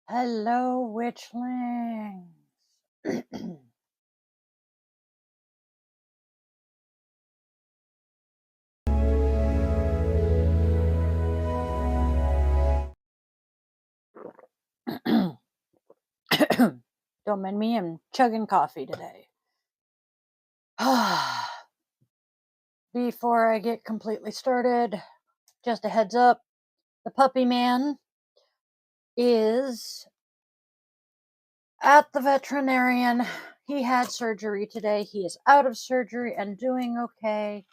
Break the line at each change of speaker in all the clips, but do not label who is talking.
Hello, witchlings. Don't mind me, I'm chugging coffee today. Before I get completely started, just a heads up, the puppy man is at the veterinarian. He had surgery today. He is out of surgery and doing okay.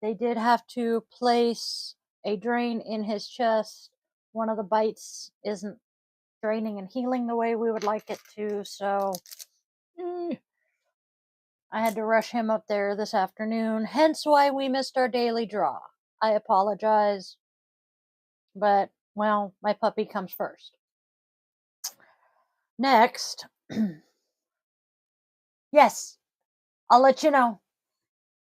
They did have to place a drain in his chest. One of the bites isn't draining and healing the way we would like it to, so I had to rush him up there this afternoon, hence why we missed our daily draw. I apologize, but, well, my puppy comes first. Next, yes, I'll let you know.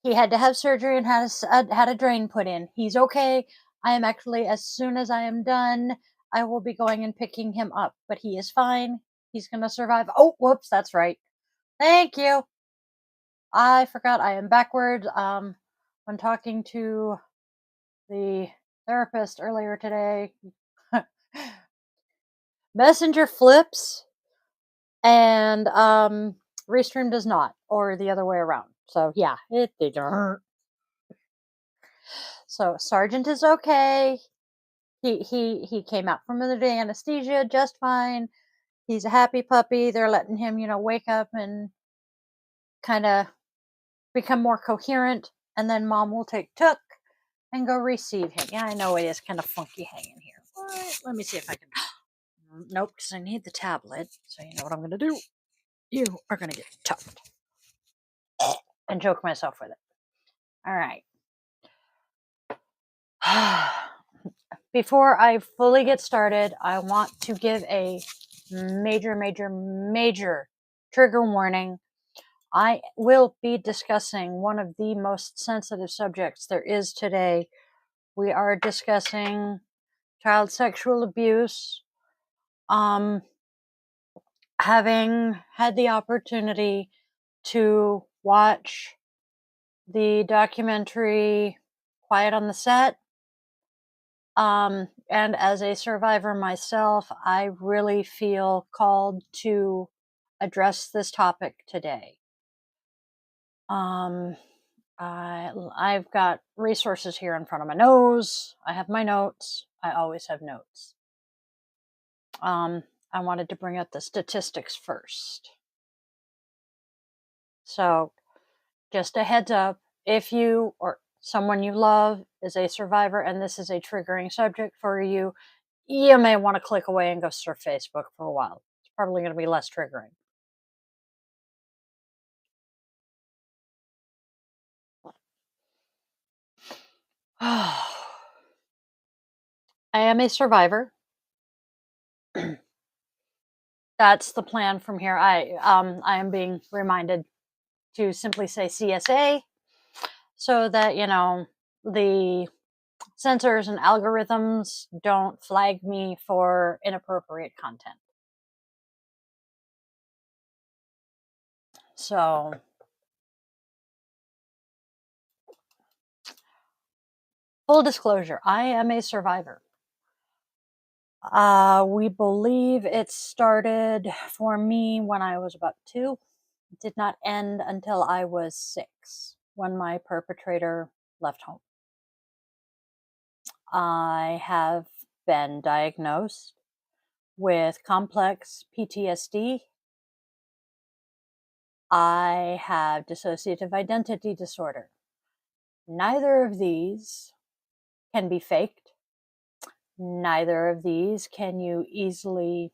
He had to have surgery and had a drain put in. He's okay. I am actually, as soon as I am done, I will be going and picking him up, but he is fine. He's going to survive. Oh, whoops, that's right. Thank you. I forgot I am backwards. When talking to the therapist earlier today, Messenger flips and Restream does not, or the other way around. So yeah, it did hurt. So Sergeant is okay. He came out from under the anesthesia just fine. He's a happy puppy. They're letting him, wake up and kind of become more coherent, and then Mom will take Took and go receive him. Yeah, I know it is kind of funky hanging here. But let me see if I can. Nope, because I need the tablet. So you know what I'm going to do? You are going to get tucked and choke myself with it. All right. Before I fully get started, I want to give a major, major, major trigger warning. I will be discussing one of the most sensitive subjects there is today. We are discussing child sexual abuse. Having had the opportunity to watch the documentary Quiet on the Set, and as a survivor myself, I really feel called to address this topic today. I've got resources here in front of my nose. I have my notes. I always have notes. I wanted to bring up the statistics first. So, just a heads up, if you or someone you love is a survivor and this is a triggering subject for you, you may want to click away and go surf Facebook for a while. It's probably going to be less triggering. I am a survivor. That's the plan from here. I am being reminded to simply say CSA so that, the sensors and algorithms don't flag me for inappropriate content. So, full disclosure, I am a survivor. We believe it started for me when I was about 2. It did not end until I was 6, when my perpetrator left home. I have been diagnosed with complex PTSD. I have dissociative identity disorder. Neither of these can be faked. Neither of these can you easily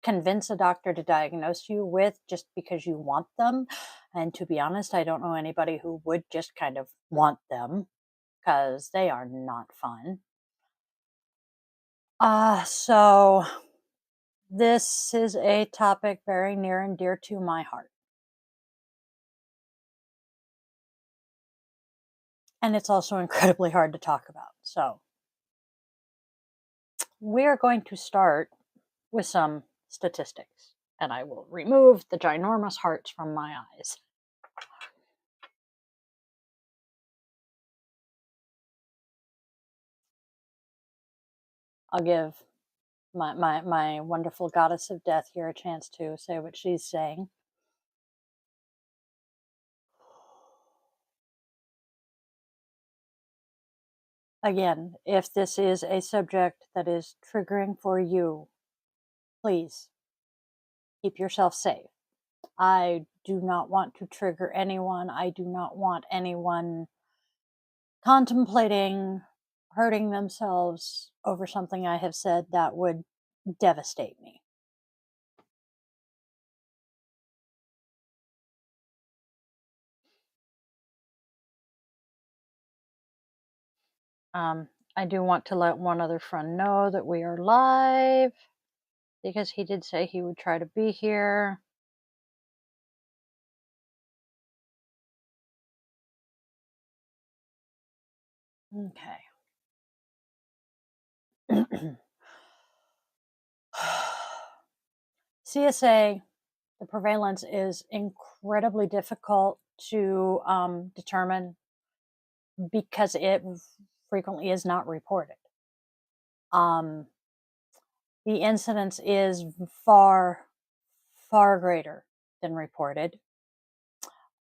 convince a doctor to diagnose you with just because you want them. And to be honest, I don't know anybody who would just kind of want them, because they are not fun. So this is a topic very near and dear to my heart. And it's also incredibly hard to talk about. So we are going to start with some statistics, and I will remove the ginormous hearts from my eyes. I'll give my wonderful goddess of death here a chance to say what she's saying. Again, if this is a subject that is triggering for you, please keep yourself safe. I do not want to trigger anyone. I do not want anyone contemplating hurting themselves over something I have said that would devastate me. I do want to let one other friend know that we are live because he did say he would try to be here. Okay. CSA, the prevalence is incredibly difficult to determine because it frequently is not reported. The incidence is far, far greater than reported.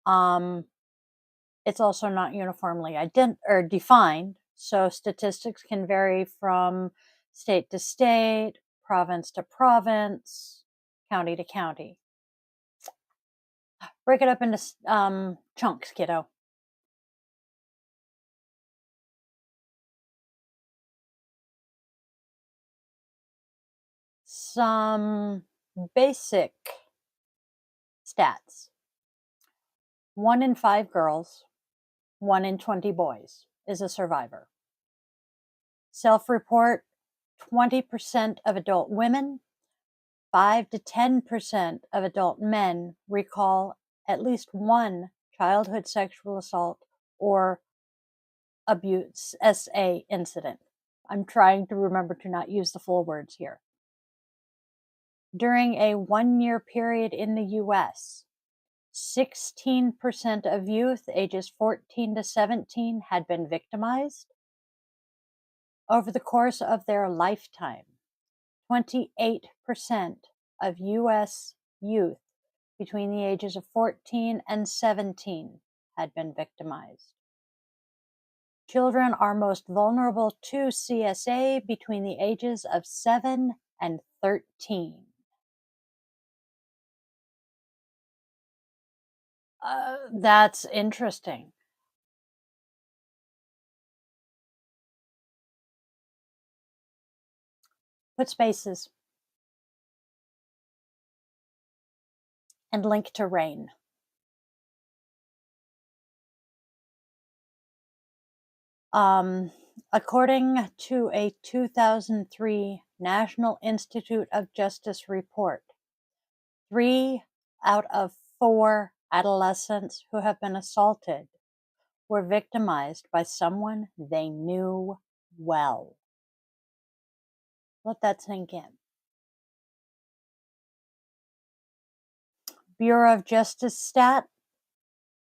It's also not uniformly defined, so statistics can vary from state to state, province to province, county to county. Break it up into chunks, kiddo. Some basic stats. 1 in 5 girls, 1 in 20 boys is a survivor. Self-report, 20% of adult women, 5 to 10% of adult men recall at least one childhood sexual assault or abuse SA incident. I'm trying to remember to not use the full words here. During a 1-year period in the US, 16% of youth ages 14 to 17 had been victimized. Over the course of their lifetime, 28% of US youth between the ages of 14 and 17 had been victimized. Children are most vulnerable to CSA between the ages of 7 and 13. That's interesting. Put spaces and link to RAINN. According to a 2003 National Institute of Justice report, 3 out of 4 adolescents who have been assaulted were victimized by someone they knew well. Let that sink in. Bureau of Justice stat,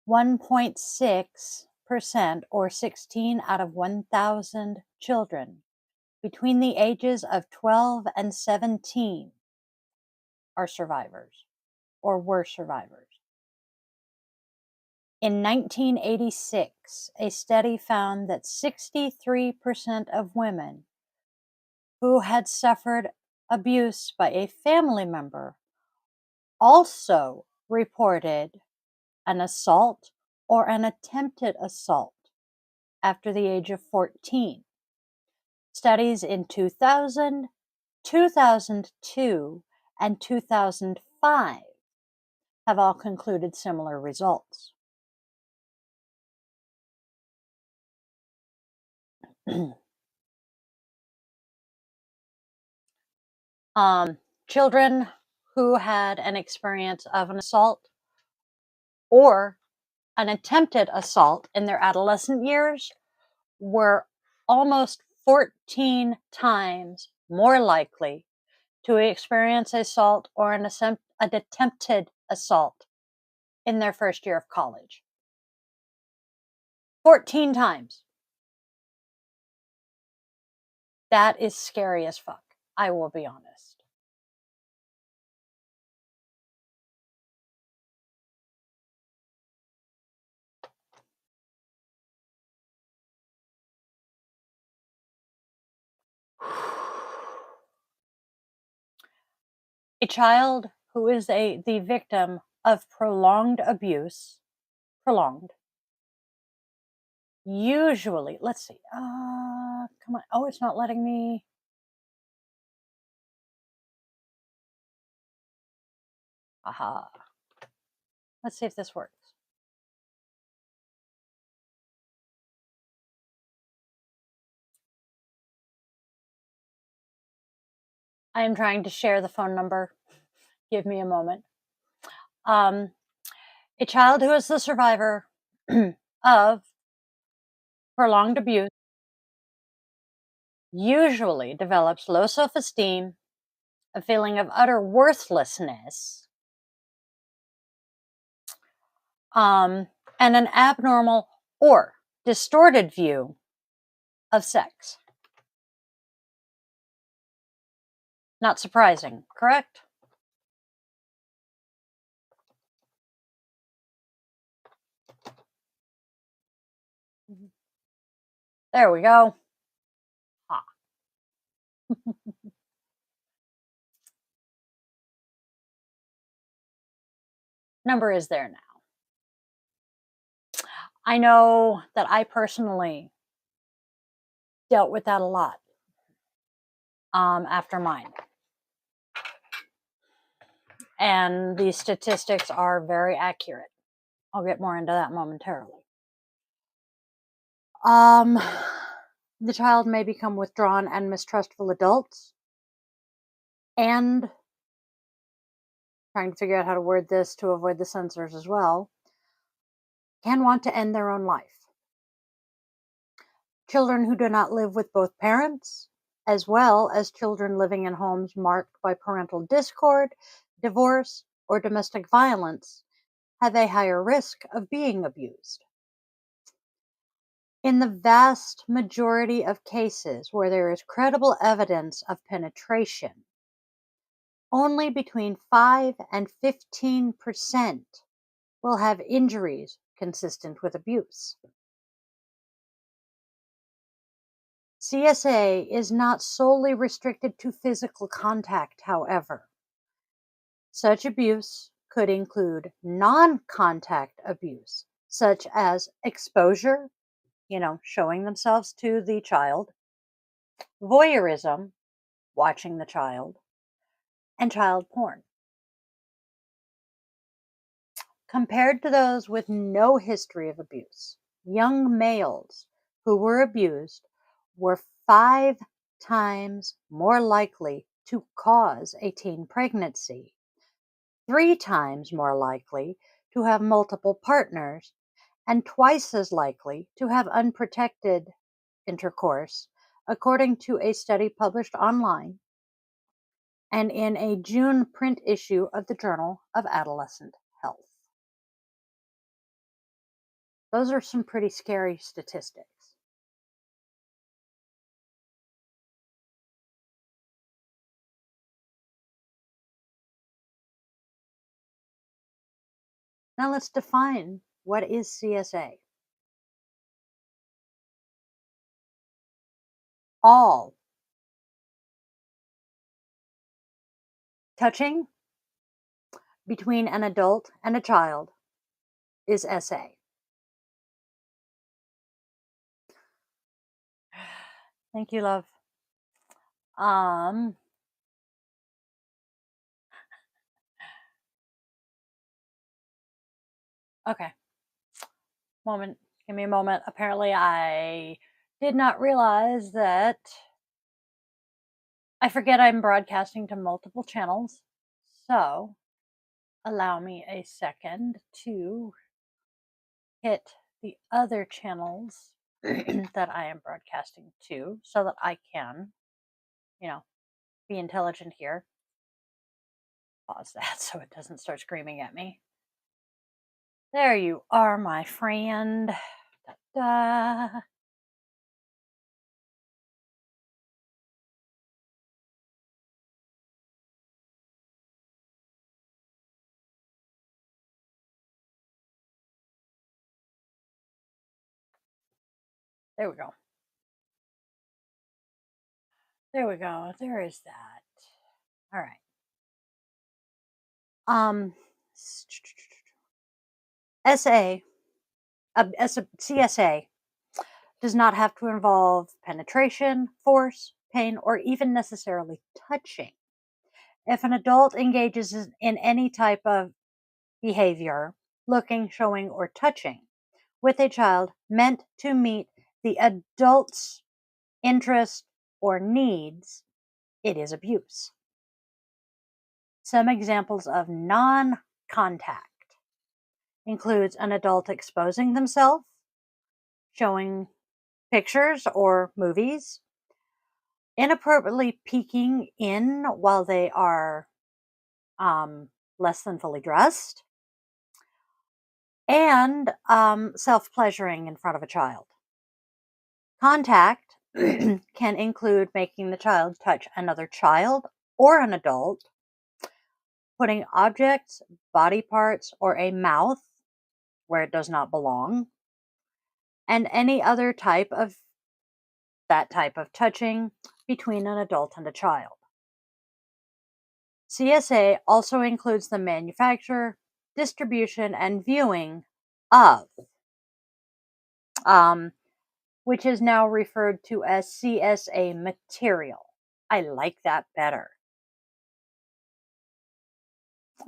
1.6% or 16 out of 1,000 children between the ages of 12 and 17 are survivors or were survivors. In 1986, a study found that 63% of women who had suffered abuse by a family member also reported an assault or an attempted assault after the age of 14. Studies in 2000, 2002, and 2005 have all concluded similar results. Children who had an experience of an assault or an attempted assault in their adolescent years were almost 14 times more likely to experience assault or an attempted assault in their first year of college. 14 times. That is scary as fuck. I will be honest. A child who is the victim of prolonged abuse, usually, let's see, come on, oh, it's not letting me. Aha. Let's see if this works. I am trying to share the phone number. Give me a moment. A child who is the survivor of prolonged abuse usually develops low self-esteem, a feeling of utter worthlessness, and an abnormal or distorted view of sex. Not surprising, correct? There we go. Ah. Number is there now. I know that I personally dealt with that a lot after mine. And the statistics are very accurate. I'll get more into that momentarily. The child may become withdrawn and mistrustful adults, and trying to figure out how to word this to avoid the censors as well, can want to end their own life. Children who do not live with both parents, as well as children living in homes marked by parental discord, divorce, or domestic violence, have a higher risk of being abused. In the vast majority of cases where there is credible evidence of penetration, only between 5 and 15% will have injuries consistent with abuse. CSA is not solely restricted to physical contact, however. Such abuse could include non-contact abuse, such as exposure, showing themselves to the child, voyeurism, watching the child, and child porn. Compared to those with no history of abuse, young males who were abused were 5 times more likely to cause a teen pregnancy, 3 times more likely to have multiple partners, and twice as likely to have unprotected intercourse, according to a study published online and in a June print issue of the Journal of Adolescent Health. Those are some pretty scary statistics. Now let's define what is CSA. All touching between an adult and a child is SA. Thank you, love. Okay. Give me a moment. Apparently I did not realize that I forget I'm broadcasting to multiple channels. So allow me a second to hit the other channels that I am broadcasting to so that I can, be intelligent here. Pause that so it doesn't start screaming at me. There you are, my friend. Da-da. There we go. There we go. There is that. All right. Um, SA, CSA does not have to involve penetration, force, pain, or even necessarily touching. If an adult engages in any type of behavior, looking, showing, or touching, with a child meant to meet the adult's interest or needs, it is abuse. Some examples of non-contact includes an adult exposing themselves, showing pictures or movies, inappropriately peeking in while they are less than fully dressed, and self-pleasuring in front of a child. Contact can include making the child touch another child or an adult, putting objects, body parts, or a mouth where it does not belong, and any other type of touching between an adult and a child. CSA also includes the manufacture, distribution, and viewing of, which is now referred to as CSA material. I like that better.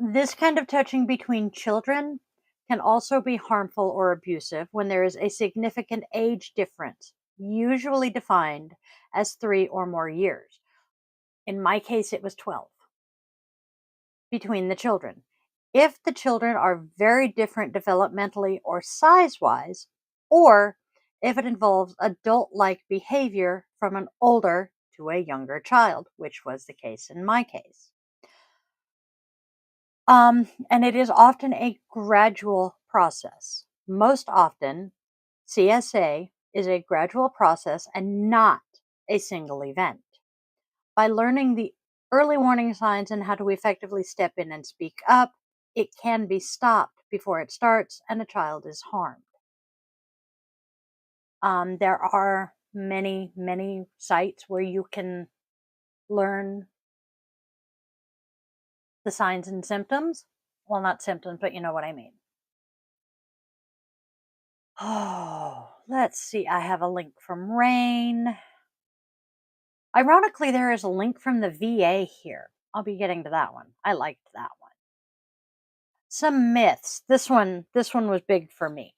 This kind of touching between children can also be harmful or abusive when there is a significant age difference, usually defined as 3 or more years. In my case, it was 12 between the children. If the children are very different developmentally or size wise, or if it involves adult like behavior from an older to a younger child, which was the case in my case. And it is often a gradual process. Most often, CSA is a gradual process and not a single event. By learning the early warning signs and how to effectively step in and speak up, it can be stopped before it starts and a child is harmed. There are many, many sites where you can learn the signs and symptoms. Well, not symptoms, but you know what I mean. Oh, let's see. I have a link from Rain. Ironically, there is a link from the VA here. I'll be getting to that one. I liked that one. Some myths. This one was big for me.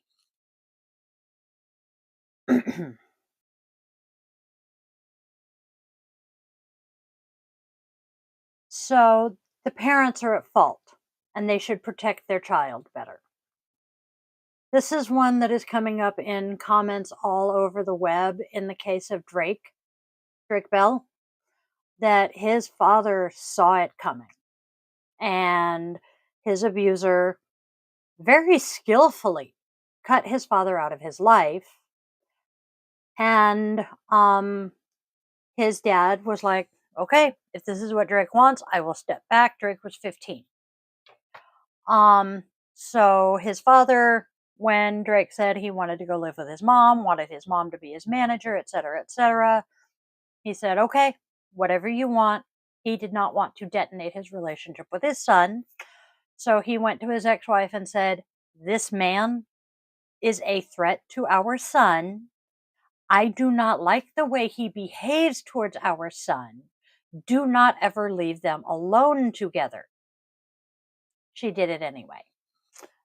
So, the parents are at fault and they should protect their child better. This is one that is coming up in comments all over the web in the case of Drake Bell, that his father saw it coming and his abuser very skillfully cut his father out of his life. And his dad was like, okay, if this is what Drake wants, I will step back. Drake was 15. So his father, when Drake said he wanted to go live with his mom, wanted his mom to be his manager, etc., he said, okay, whatever you want. He did not want to detonate his relationship with his son. So he went to his ex-wife and said, this man is a threat to our son. I do not like the way he behaves towards our son. Do not ever leave them alone together. She did it anyway.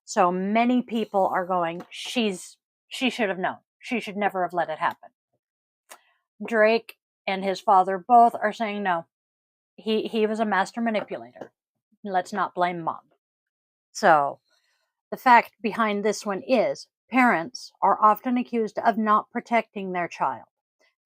So many people are going, she should have known. She should never have let it happen. Drake and his father both are saying no. He was a master manipulator. Let's not blame mom. So the fact behind this one is parents are often accused of not protecting their child.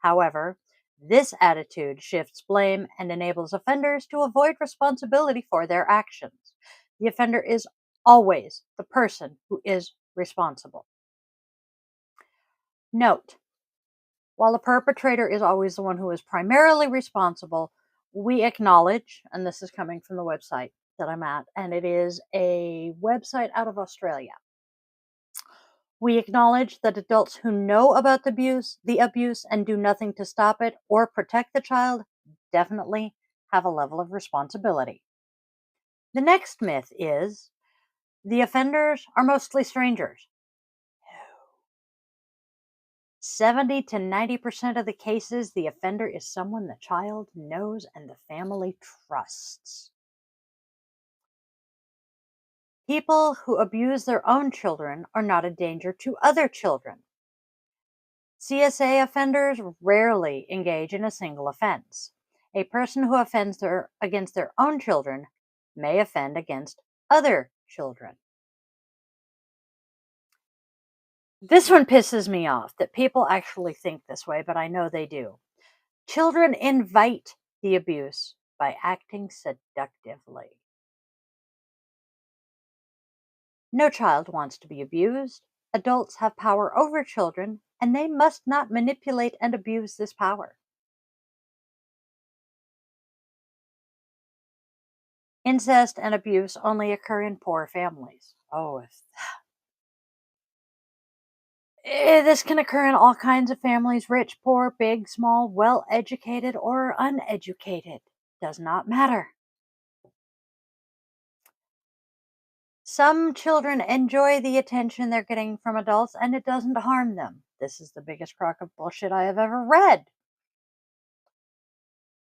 However, This attitude shifts blame and enables offenders to avoid responsibility for their actions. The offender is always the person who is responsible. Note, while the perpetrator is always the one who is primarily responsible, we acknowledge, and this is coming from the website that I'm at, and it is a website out of Australia. We acknowledge that adults who know about the abuse and do nothing to stop it or protect the child definitely have a level of responsibility. The next myth is the offenders are mostly strangers. 70 to 90% of the cases, the offender is someone the child knows and the family trusts. People who abuse their own children are not a danger to other children. CSA offenders rarely engage in a single offense. A person who offends against their own children may offend against other children. This one pisses me off that people actually think this way, but I know they do. Children invite the abuse by acting seductively. No child wants to be abused. Adults have power over children, and they must not manipulate and abuse this power. Incest and abuse only occur in poor families. This can occur in all kinds of families, rich, poor, big, small, well educated, or uneducated. Does not matter. Some children enjoy the attention they're getting from adults and it doesn't harm them. This is the biggest crock of bullshit I have ever read.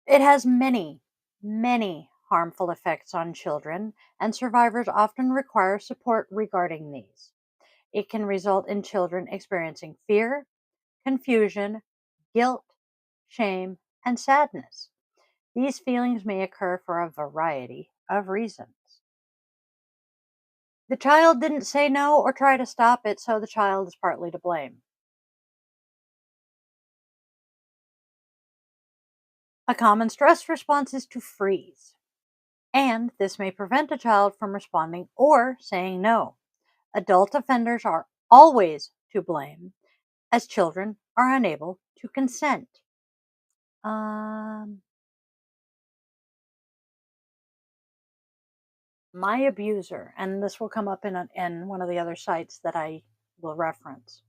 It has many, many harmful effects on children, and survivors often require support regarding these. It can result in children experiencing fear, confusion, guilt, shame, and sadness. These feelings may occur for a variety of reasons. The child didn't say no or try to stop it, so the child is partly to blame. A common stress response is to freeze, and this may prevent a child from responding or saying no. Adult offenders are always to blame, as children are unable to consent. My abuser, and this will come up in one of the other sites that I will reference.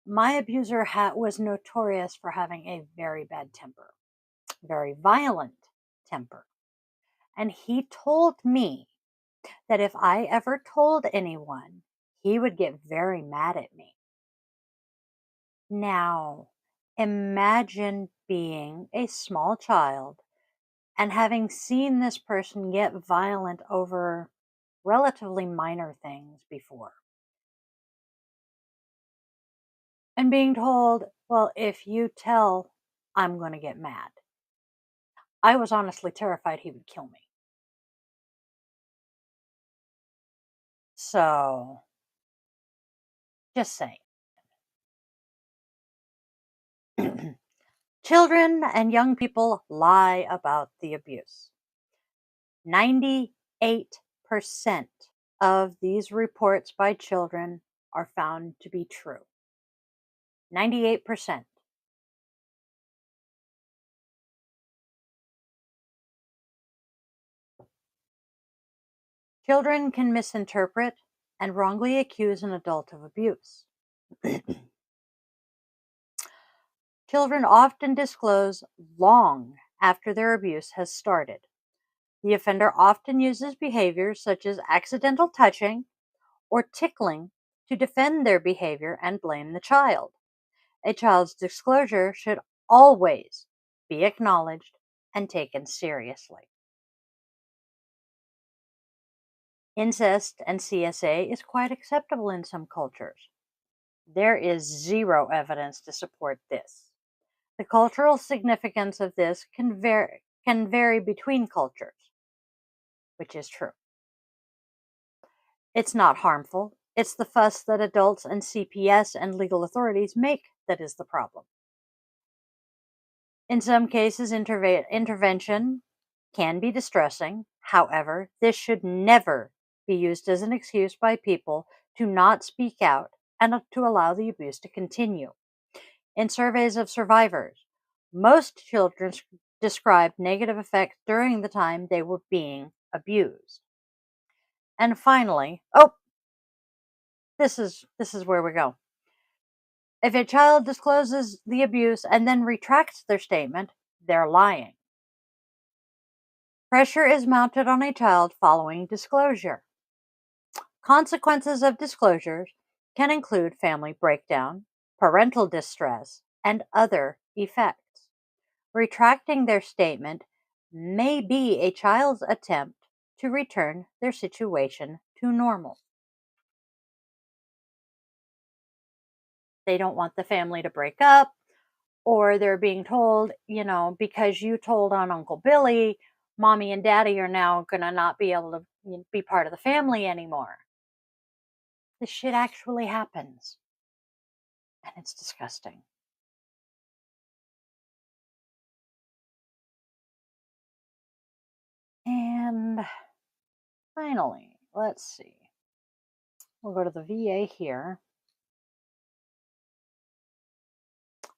My abuser was notorious for having a very bad temper, very violent temper. And he told me that if I ever told anyone, he would get very mad at me. Now, imagine being a small child and having seen this person get violent over relatively minor things before. And being told, well, if you tell, I'm going to get mad. I was honestly terrified he would kill me. So, just saying. Children and young people lie about the abuse. 98% of these reports by children are found to be true. 98%. Children can misinterpret and wrongly accuse an adult of abuse. Children often disclose long after their abuse has started. The offender often uses behaviors such as accidental touching or tickling to defend their behavior and blame the child. A child's disclosure should always be acknowledged and taken seriously. Incest and CSA is quite acceptable in some cultures. There is zero evidence to support this. The cultural significance of this can vary between cultures, which is true. It's not harmful. It's the fuss that adults and CPS and legal authorities make that is the problem. In some cases, intervention can be distressing. However, this should never be used as an excuse by people to not speak out and to allow the abuse to continue. In surveys of survivors, most children described negative effects during the time they were being abused. And finally, this is where we go. If a child discloses the abuse and then retracts their statement, they're lying. Pressure is mounted on a child following disclosure. Consequences of disclosures can include family breakdown, parental distress, and other effects. Retracting their statement may be a child's attempt to return their situation to normal. They don't want the family to break up, or they're being told, because you told on Uncle Billy, mommy and daddy are now going to not be able to be part of the family anymore. This shit actually happens. And it's disgusting. And finally, let's see. We'll go to the VA here.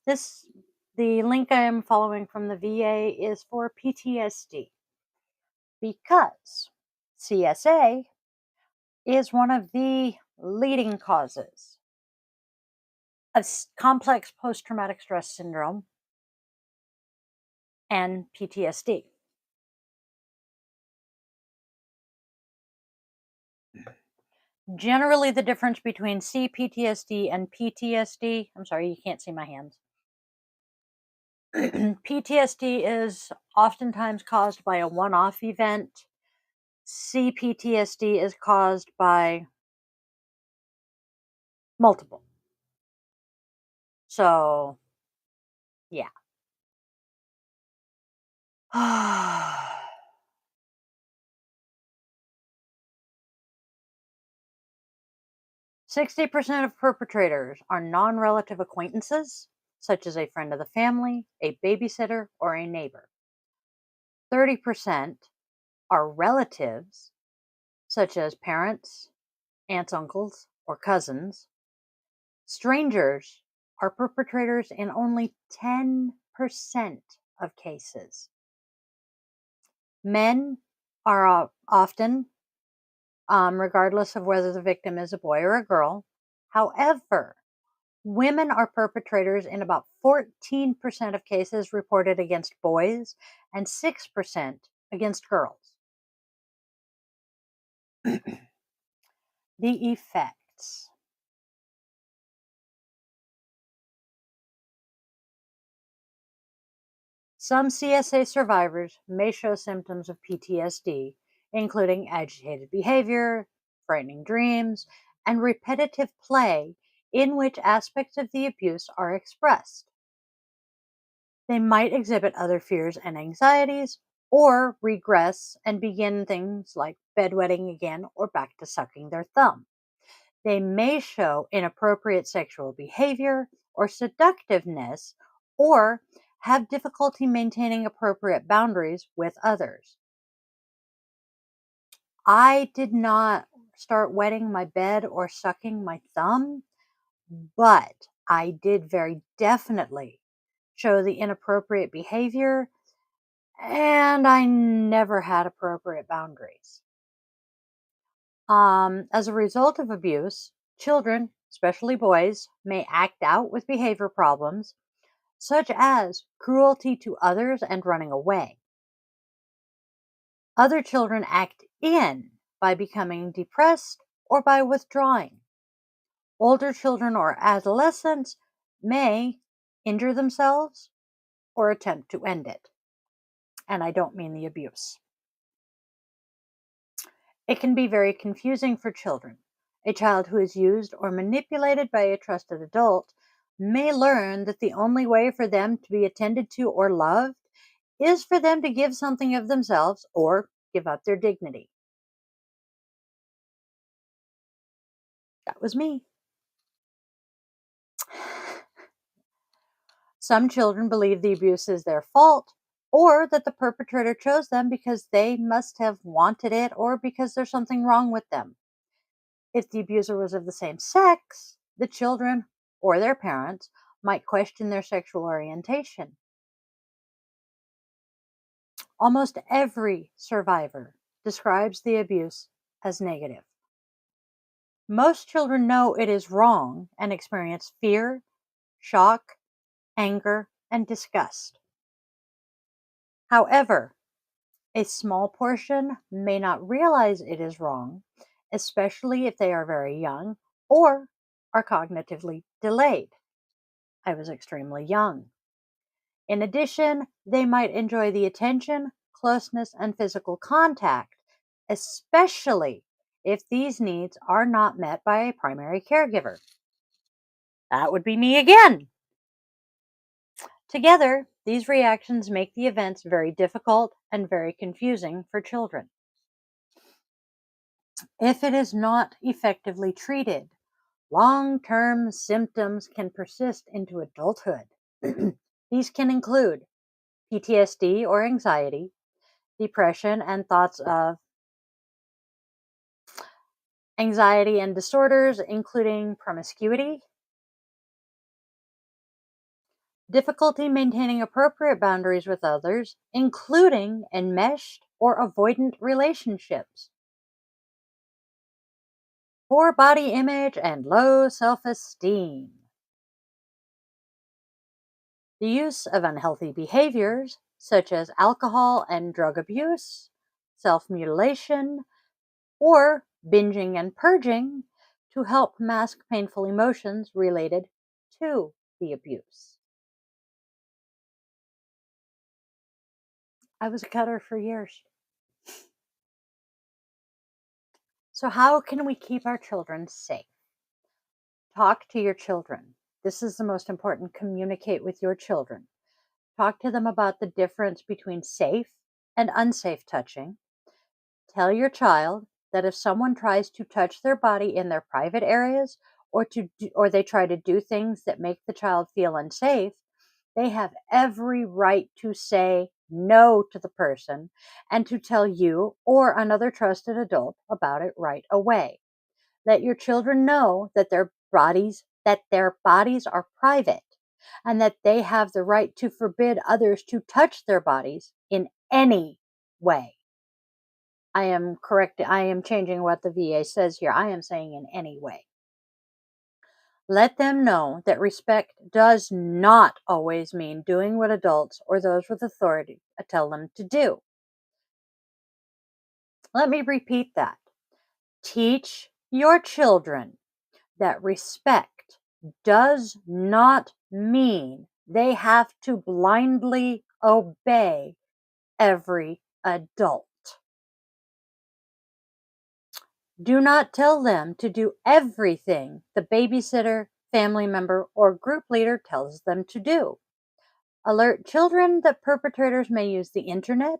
The link I am following from the VA is for PTSD because CSA is one of the leading causes of complex post-traumatic stress syndrome and PTSD. Generally, the difference between CPTSD and PTSD, I'm sorry, you can't see my hands. PTSD is oftentimes caused by a one-off event. CPTSD is caused by multiple. So, yeah. 60% of perpetrators are non-relative acquaintances, such as a friend of the family, a babysitter, or a neighbor. 30% are relatives, such as parents, aunts, uncles, or cousins. Strangers are perpetrators in only 10% of cases. Men are often, regardless of whether the victim is a boy or a girl. However, women are perpetrators in about 14% of cases reported against boys and 6% against girls. The effects. Some CSA survivors may show symptoms of PTSD, including agitated behavior, frightening dreams, and repetitive play in which aspects of the abuse are expressed. They might exhibit other fears and anxieties, or regress and begin things like bedwetting again or back to sucking their thumb. They may show inappropriate sexual behavior or seductiveness, or have difficulty maintaining appropriate boundaries with others. I did not start wetting my bed or sucking my thumb, but I did very definitely show the inappropriate behavior, and I never had appropriate boundaries. As a result of abuse, children, especially boys, may act out with behavior problems, such as cruelty to others and running away. Other children act in by becoming depressed or by withdrawing. Older children or adolescents may injure themselves or attempt to end it. And I don't mean the abuse. It can be very confusing for children. A child who is used or manipulated by a trusted adult may learn that the only way for them to be attended to or loved is for them to give something of themselves or give up their dignity. That was me. Some children believe the abuse is their fault or that the perpetrator chose them because they must have wanted it or because there's something wrong with them. If the abuser was of the same sex, the children or their parents might question their sexual orientation. Almost every survivor describes the abuse as negative. Most children know it is wrong and experience fear, shock, anger, and disgust. However, a small portion may not realize it is wrong, especially if they are very young or are cognitively delayed. I was extremely young. In addition, they might enjoy the attention, closeness, and physical contact, especially if these needs are not met by a primary caregiver. That would be me again. Together, these reactions make the events very difficult and very confusing for children. If it is not effectively treated, long-term symptoms can persist into adulthood. These can include PTSD or anxiety, depression and thoughts of anxiety and disorders, including promiscuity, difficulty maintaining appropriate boundaries with others, including enmeshed or avoidant relationships, poor body image, and low self esteem. The use of unhealthy behaviors, such as alcohol and drug abuse, self mutilation, or binging and purging, to help mask painful emotions related to the abuse. I was a cutter for years. So, how can we keep our children safe? Talk to your children. This is the most important. Communicate with your children. Talk to them about the difference between safe and unsafe touching. Tell your child that if someone tries to touch their body in their private areas or they try to do things that make the child feel unsafe, they have every right to say no to the person and to tell you or another trusted adult about it right away. Let your children know that their bodies are private and that they have the right to forbid others to touch their bodies in any way. I am changing what the VA says here. I am saying in any way. Let them know that respect does not always mean doing what adults or those with authority tell them to do. Let me repeat that. Teach your children that respect does not mean they have to blindly obey every adult. Do not tell them to do everything the babysitter, family member, or group leader tells them to do. Alert children that perpetrators may use the internet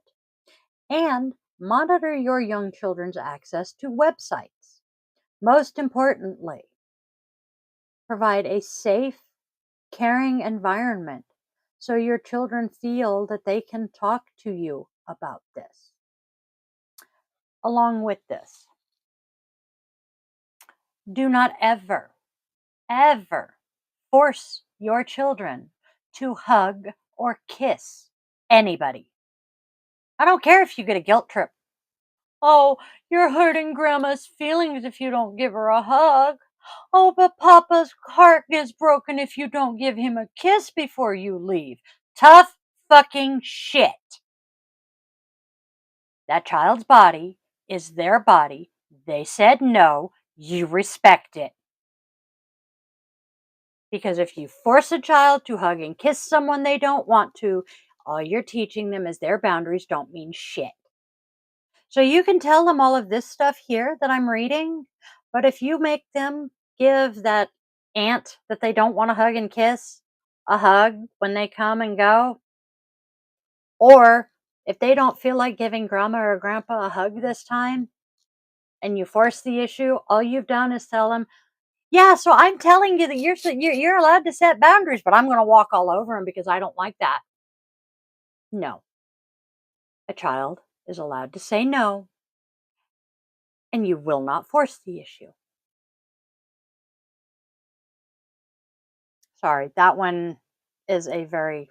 and monitor your young children's access to websites. Most importantly, provide a safe, caring environment so your children feel that they can talk to you about this. Along with this, do not ever force your children to hug or kiss anybody. I don't care if you get a guilt trip. Oh, you're hurting grandma's feelings if you don't give her a hug. Oh, but Papa's heart gets broken if you don't give him a kiss before you leave. Tough fucking shit. That child's body is their body. They said no. You respect it. Because if you force a child to hug and kiss someone they don't want to, all you're teaching them is their boundaries don't mean shit. So you can tell them all of this stuff here that I'm reading, but if you make them give that aunt that they don't want to hug and kiss a hug when they come and go, or if they don't feel like giving grandma or grandpa a hug this time and you force the issue, all you've done is tell them, Yeah, so I'm telling you that you're allowed to set boundaries, but I'm gonna walk all over him because I don't like that. No, a child is allowed to say no, and you will not force the issue. Sorry, that one is a very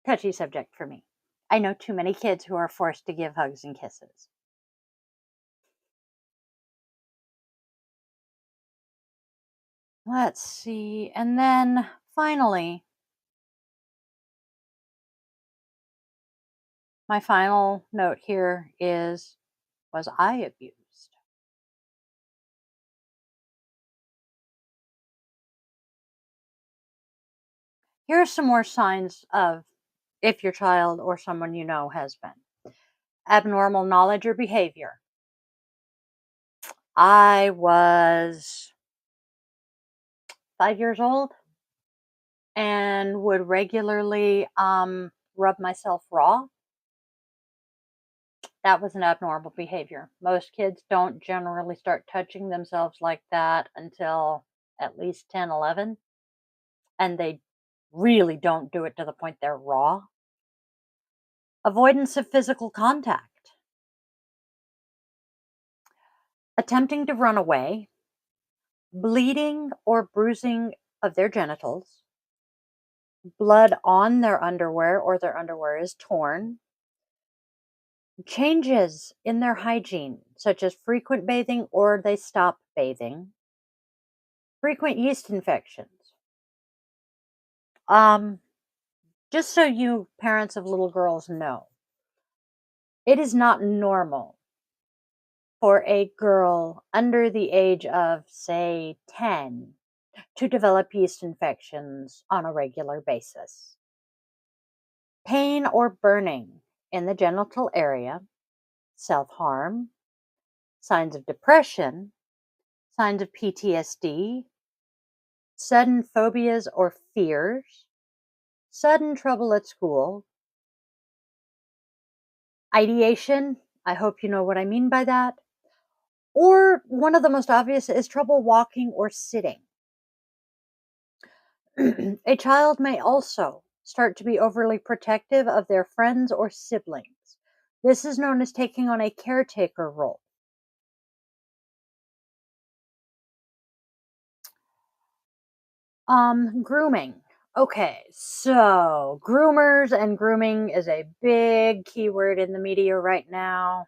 touchy subject for me. I know too many kids who are forced to give hugs and kisses. Let's see. And then finally, my final note here is, was I abused? Here are some more signs of if your child or someone you know has been. Abnormal knowledge or behavior. I was 5 years old and would regularly rub myself raw. That was an abnormal behavior. Most kids don't generally start touching themselves like that until at least 10, 11, and they really don't do it to the point they're raw. Avoidance of physical contact. Attempting to run away. Bleeding or bruising of their genitals. Blood on their underwear or their underwear is torn. Changes in their hygiene, such as frequent bathing or they stop bathing. Frequent yeast infections. Um, just so you parents of little girls know, it is not normal for a girl under the age of, say, 10 to develop yeast infections on a regular basis. Pain or burning in the genital area, self harm, signs of depression, signs of PTSD, sudden phobias or fears, sudden trouble at school, ideation. I hope you know what I mean by that. Or one of the most obvious is trouble walking or sitting. A child may also start to be overly protective of their friends or siblings. This is known as taking on a caretaker role. Grooming. Okay, so groomers and grooming is a big keyword in the media right now.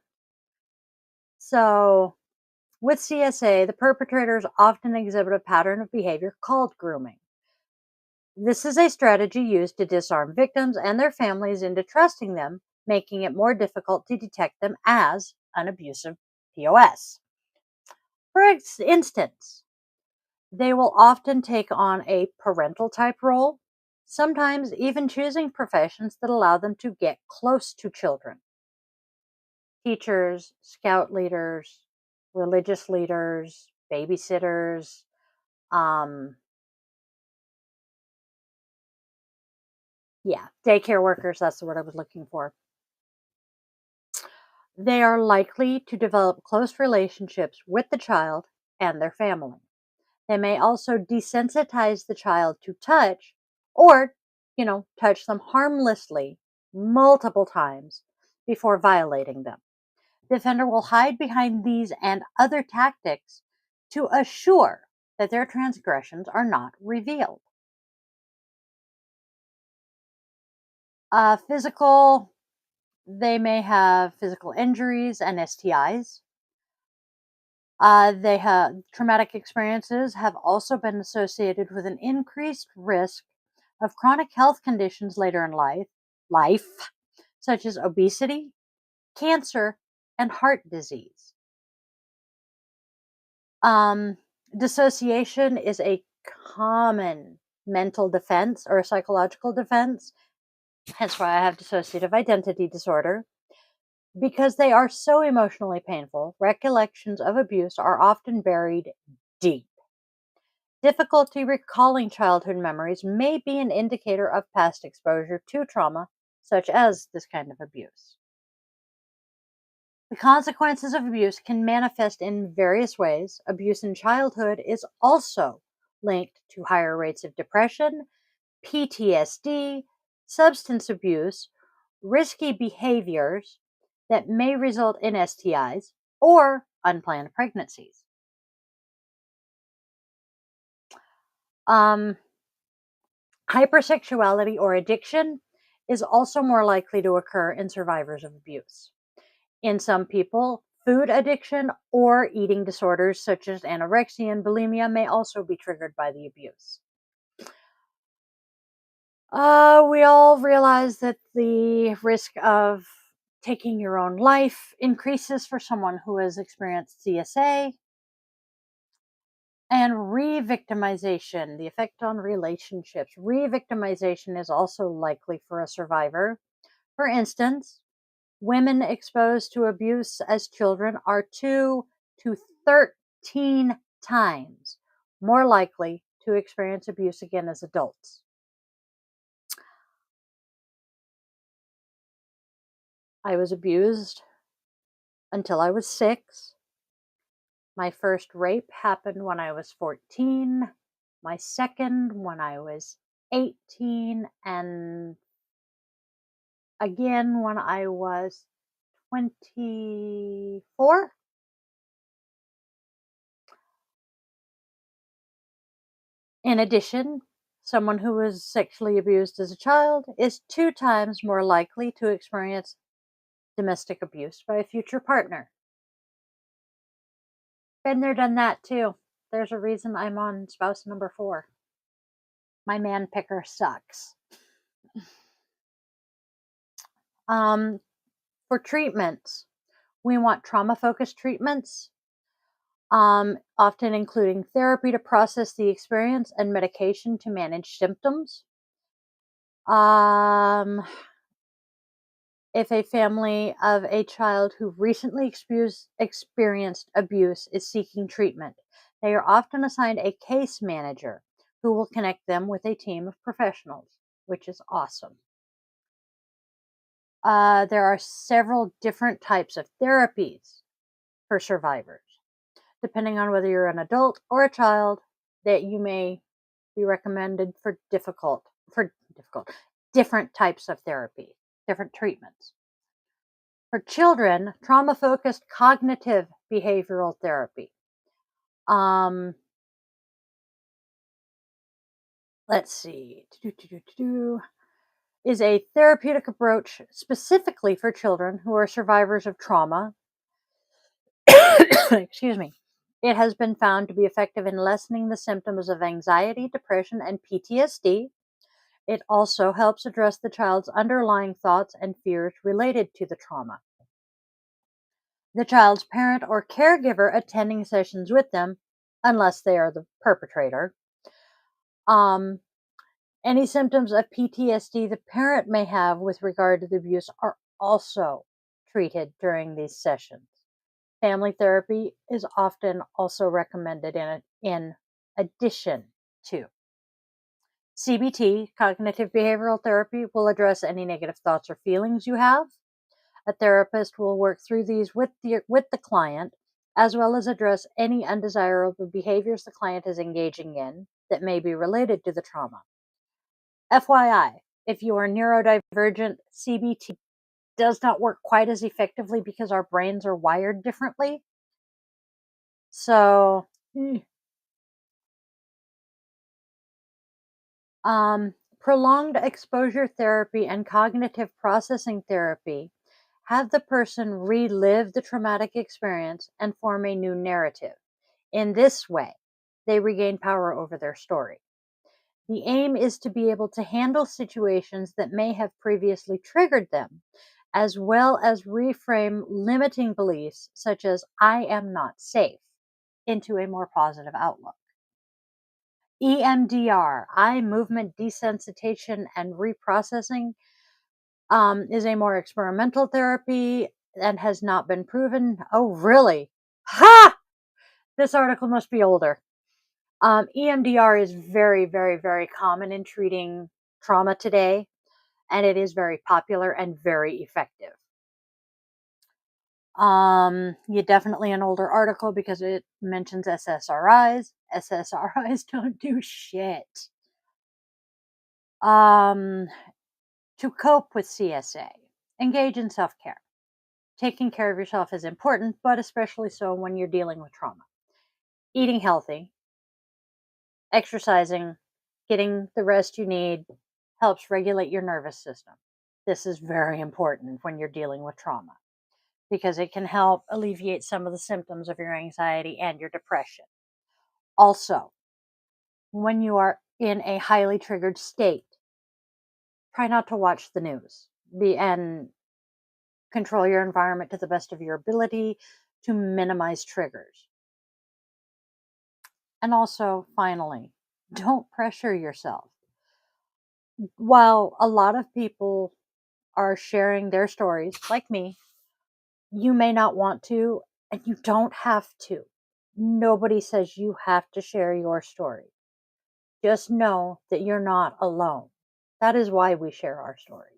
So, with CSA, the perpetrators often exhibit a pattern of behavior called grooming. This is a strategy used to disarm victims and their families into trusting them, making it more difficult to detect them as an abusive POS. For instance, they will often take on a parental type role, sometimes even choosing professions that allow them to get close to children. Teachers, scout leaders, religious leaders, babysitters, um, yeah, daycare workers, that's the word I was looking for. They are likely to develop close relationships with the child and their family. They may also desensitize the child to touch or, touch them harmlessly multiple times before violating them. The offender will hide behind these and other tactics to assure that their transgressions are not revealed. Physical, they may have physical injuries and STIs. They have traumatic experiences have also been associated with an increased risk of chronic health conditions later in life, such as obesity, cancer, and heart disease. Um, Dissociation is a common mental defense or a psychological defense, hence why I have dissociative identity disorder. Because they are so emotionally painful, recollections of abuse are often buried deep. Difficulty recalling childhood memories may be an indicator of past exposure to trauma, such as this kind of abuse. The consequences of abuse can manifest in various ways. Abuse in childhood is also linked to higher rates of depression, PTSD, substance abuse, risky behaviors that may result in STIs or unplanned pregnancies. Um, Hypersexuality or addiction is also more likely to occur in survivors of abuse. In some people, food addiction or eating disorders such as anorexia and bulimia may also be triggered by the abuse. We all realize that the risk of taking your own life increases for someone who has experienced CSA. And re-victimization, the effect on relationships. Re-victimization is also likely for a survivor. For instance, women exposed to abuse as children are 2 to 13 times more likely to experience abuse again as adults. I was abused until I was 6. My first rape happened when I was 14, my second when I was 18, and again when I was 24. In addition, someone who was sexually abused as a child is 2 times more likely to experience domestic abuse by a future partner. Been there, done that too. There's a reason I'm on spouse number 4. My man picker sucks. For treatments, we want trauma-focused treatments, often including therapy to process the experience and medication to manage symptoms. If a family of a child who recently experienced abuse is seeking treatment, they are often assigned a case manager who will connect them with a team of professionals, which is awesome. There are several different types of therapies for survivors. Depending on whether you're an adult or a child, that you may be recommended for different types of therapy, different treatments. For children, trauma-focused cognitive behavioral therapy. Let's see. Is a therapeutic approach specifically for children who are survivors of trauma. Excuse me. It has been found to be effective in lessening the symptoms of anxiety, depression, and PTSD. It also helps address the child's underlying thoughts and fears related to the trauma. The child's parent or caregiver attending sessions with them, unless they are the perpetrator. Any symptoms of PTSD the parent may have with regard to the abuse are also treated during these sessions. Family therapy is often also recommended in addition to. CBT, cognitive behavioral therapy, will address any negative thoughts or feelings you have. A therapist will work through these with the client, as well as address any undesirable behaviors the client is engaging in that may be related to the trauma. FYI, if you are neurodivergent, CBT does not work quite as effectively because our brains are wired differently. So, prolonged exposure therapy and cognitive processing therapy have the person relive the traumatic experience and form a new narrative. In this way, they regain power over their story. The aim is to be able to handle situations that may have previously triggered them, as well as reframe limiting beliefs such as "I am not safe" into a more positive outlook. EMDR, eye movement desensitization and reprocessing, is a more experimental therapy and has not been proven. Oh, really? Ha! This article must be older. EMDR is very, very, very common in treating trauma today, and it is very popular and very effective. You definitely an older article because it mentions SSRIs. SSRIs don't do shit. Um, to cope with CSA, engage in self care. Taking care of yourself is important, but especially so when you're dealing with trauma. Eating healthy, exercising, getting the rest you need helps regulate your nervous system. This is very important when you're dealing with trauma because it can help alleviate some of the symptoms of your anxiety and your depression. Also, when you are in a highly triggered state, try not to watch the news. And control your environment to the best of your ability to minimize triggers. And also, finally, don't pressure yourself. While a lot of people are sharing their stories, like me, you may not want to, and you don't have to. Nobody says you have to share your story. Just know that you're not alone. That is why we share our stories.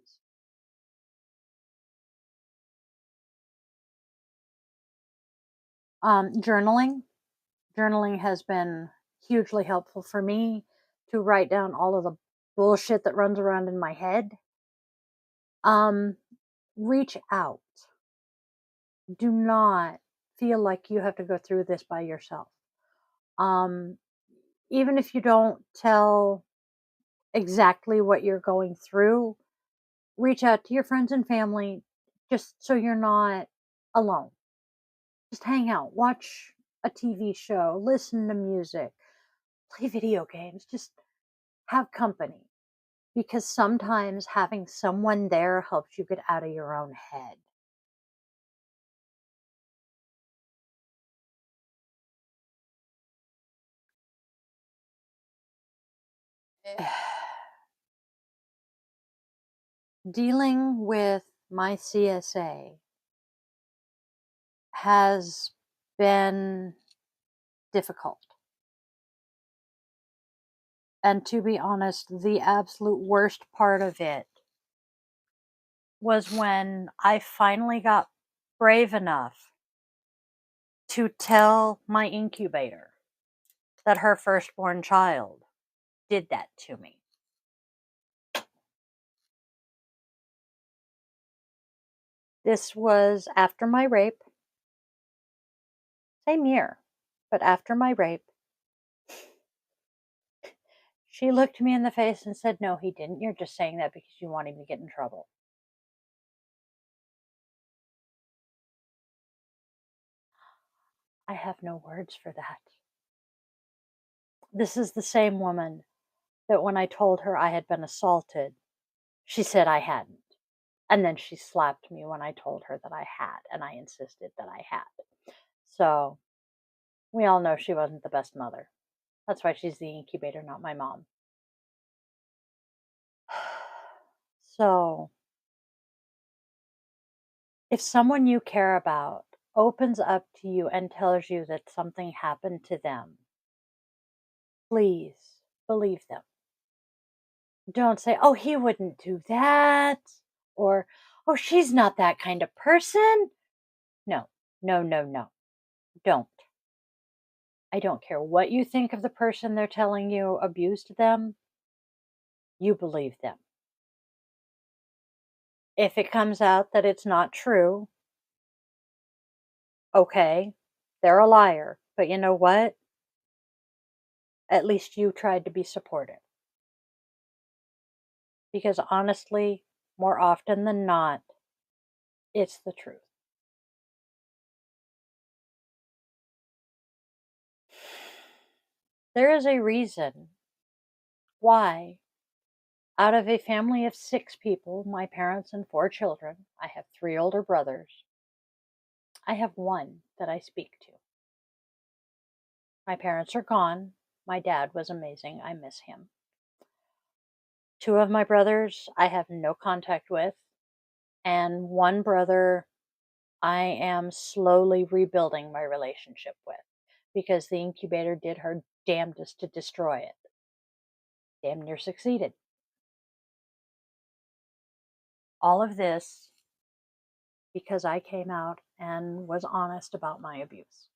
Journaling. Journaling has been hugely helpful for me to write down all of the bullshit that runs around in my head. Um, Reach out. Do not feel like you have to go through this by yourself. Um, Even if you don't tell exactly what you're going through, reach out to your friends and family just so you're not alone. Just hang out, watch a TV show, listen to music, play video games, just have company. Because sometimes having someone there helps you get out of your own head. Dealing with my CSA has been difficult. And to be honest, the absolute worst part of it was when I finally got brave enough to tell my incubator that her firstborn child did that to me. This was after my rape, same year, but after my rape. She looked me in the face and said, "No, he didn't. You're just saying that because you want him to get in trouble." I have no words for that. This is the same woman that when I told her I had been assaulted, she said I hadn't. And then she slapped me when I told her that I had, and I insisted that I had. So we all know she wasn't the best mother. That's why she's the incubator, not my mom. So if someone you care about opens up to you and tells you that something happened to them, please believe them. Don't say, "Oh, he wouldn't do that," or, "Oh, she's not that kind of person." No, no, no, no. Don't. I don't care what you think of the person they're telling you abused them. You believe them. If it comes out that it's not true, okay, they're a liar. But you know what? At least you tried to be supportive. Because honestly, more often than not, it's the truth. There is a reason why, out of a family of 6 people, my parents and 4 children, I have 3 older brothers, I have one that I speak to. My parents are gone. My dad was amazing. I miss him. 2 of my brothers I have no contact with, and one brother I am slowly rebuilding my relationship with because the incubator did her damnedest to destroy it. Damn near succeeded. All of this because I came out and was honest about my abuse.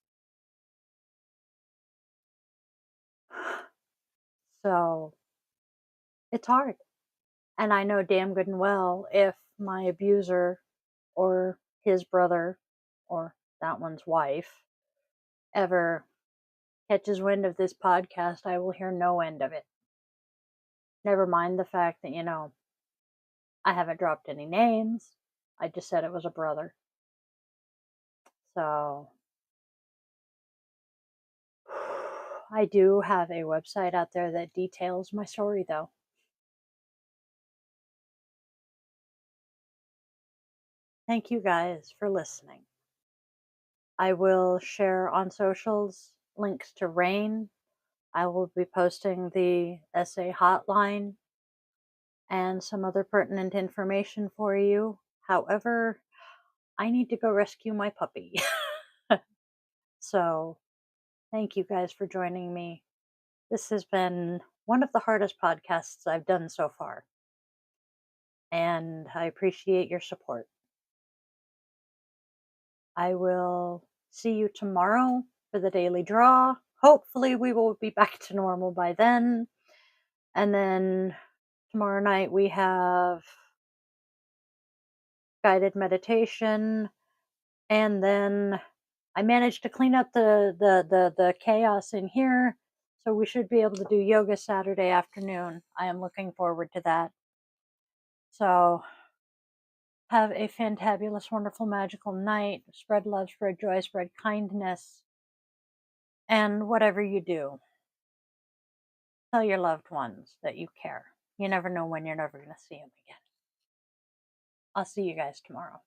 So it's hard. And I know damn good and well if my abuser or his brother or that one's wife ever catches wind of this podcast, I will hear no end of it. Never mind the fact that, I haven't dropped any names. I just said it was a brother. So I do have a website out there that details my story, though. Thank you guys for listening. I will share on socials links to RAINN. I will be posting the SA hotline and some other pertinent information for you. However, I need to go rescue my puppy. So, thank you guys for joining me. This has been one of the hardest podcasts I've done so far, and I appreciate your support. I will see you tomorrow for the daily draw. Hopefully, we will be back to normal by then. And then tomorrow night, we have guided meditation. And then I managed to clean up the chaos in here. So we should be able to do yoga Saturday afternoon. I am looking forward to that. So have a fantabulous, wonderful, magical night. Spread love, spread joy, spread kindness. And whatever you do, tell your loved ones that you care. You never know when you're never going to see them again. I'll see you guys tomorrow.